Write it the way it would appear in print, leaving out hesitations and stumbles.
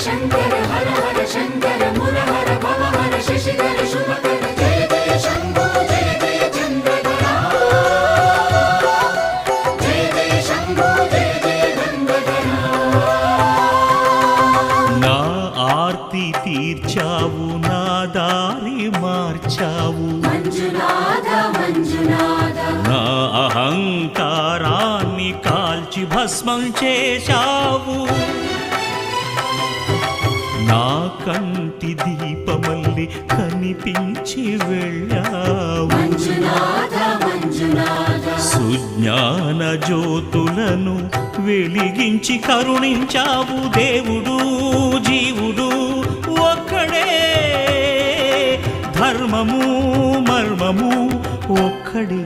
शंकर हर हर शंकर मुरहर भवहर शशिधर शुभकर जय जय शंभो जय जय चंद्रधरा जय जय शंभो जय जय गंगाधरा నా ఆర్తి తీర్చావు నా దారి మార్చావు मंजुनाथ मंजुनाथ నా అహంకారాన్ని కాల్చి భస్మం చేశావు నా కంటి దీపమల్లి కనిపించి వెళ్ళావు मंजुनाथ मंजुनाथ సుజ్ఞాన జ్యోతులను వెలిగించి కరుణించావు దేవుడు జీవుడు ఒక్కడే ధర్మము మర్మము ఒక్కడే